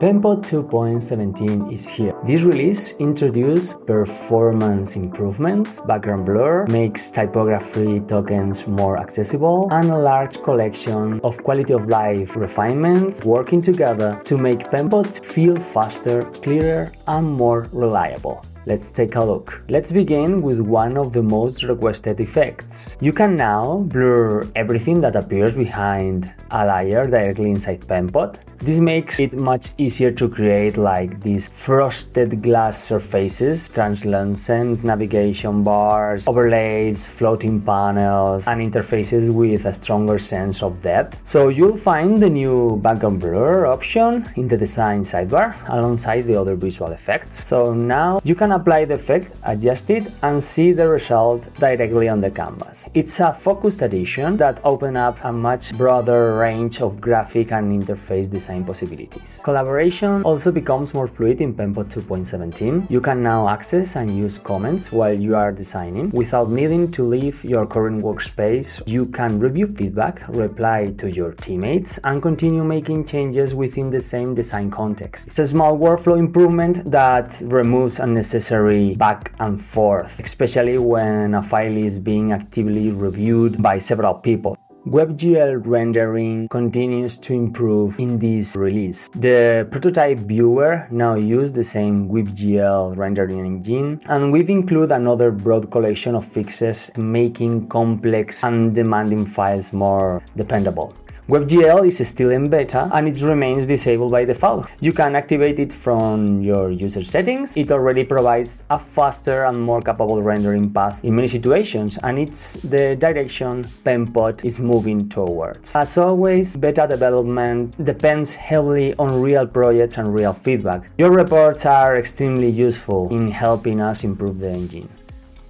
Penpot 2.17 is here. This release introduces performance improvements, background blur, makes typography tokens more accessible, and a large collection of quality of life refinements working together to make Penpot feel faster, clearer, and more reliable. Let's take a look. Let's begin with one of the most requested effects. You can now blur everything that appears behind a layer directly inside Penpot. This makes it much easier to create like these frosted glass surfaces, translucent navigation bars, overlays, floating panels, and interfaces with a stronger sense of depth. So you'll find the new background blur option in the design sidebar alongside the other visual effects. So now you can apply the effect, adjust it, and see the result directly on the canvas. It's a focused addition that opens up a much broader range of graphic and interface design possibilities. Collaboration also becomes more fluid in Penpot 2.17. You can now access and use comments while you are designing without needing to leave your current workspace. You can review feedback, reply to your teammates, and continue making changes within the same design context. It's a small workflow improvement that removes unnecessary back and forth, especially when a file is being actively reviewed by several people. WebGL rendering continues to improve in this release. The prototype viewer now uses the same WebGL rendering engine, and we've included another broad collection of fixes making complex and demanding files more dependable. WebGL is still in beta and it remains disabled by default. You can activate it from your user settings. It already provides a faster and more capable rendering path in many situations, and it's the direction Penpot is moving towards. As always, beta development depends heavily on real projects and real feedback. Your reports are extremely useful in helping us improve the engine.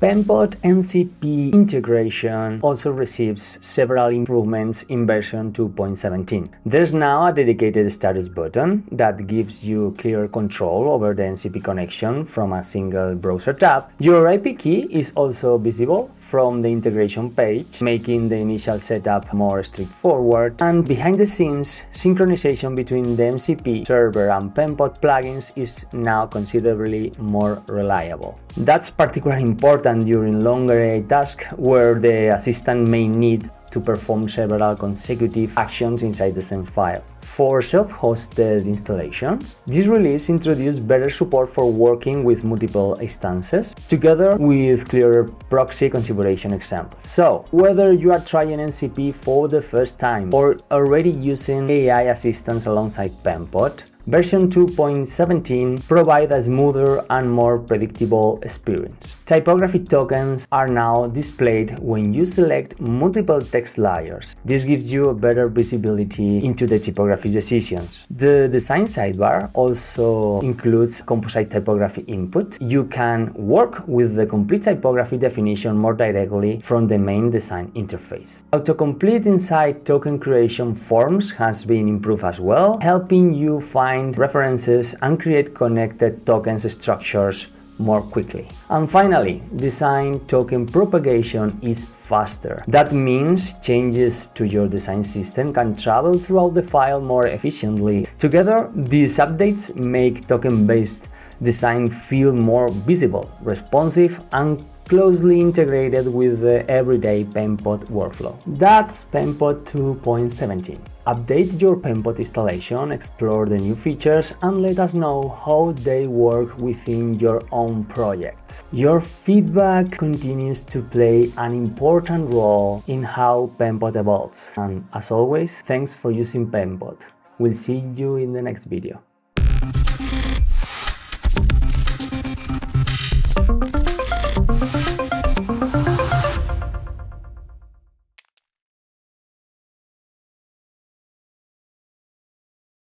Penpot MCP integration also receives several improvements in version 2.17. There's now a dedicated status button that gives you clear control over the MCP connection from a single browser tab. Your IP key is also visible from the integration page, making the initial setup more straightforward. And behind the scenes, synchronization between the MCP server and Penpot plugins is now considerably more reliable. That's particularly important during longer AI tasks where the assistant may need to perform several consecutive actions inside the same file. For self-hosted installations, this release introduced better support for working with multiple instances, together with clearer proxy configuration examples. So, whether you are trying MCP for the first time or already using AI assistants alongside Penpot, version 2.17 provides a smoother and more predictable experience. Typography tokens are now displayed when you select multiple text layers. This gives you a better visibility into the typography decisions. The design sidebar also includes composite typography input. You can work with the complete typography definition more directly from the main design interface. Autocomplete inside token creation forms has been improved as well, helping you find references and create connected tokens structures more quickly. And finally, design token propagation is faster. That means changes to your design system can travel throughout the file more efficiently. Together, these updates make token-based design feel more visible, responsive, and closely integrated with the everyday Penpot workflow. That's Penpot 2.17. Update your Penpot installation, explore the new features, and let us know how they work within your own projects. Your feedback continues to play an important role in how Penpot evolves. And as always, thanks for using Penpot. We'll see you in the next video.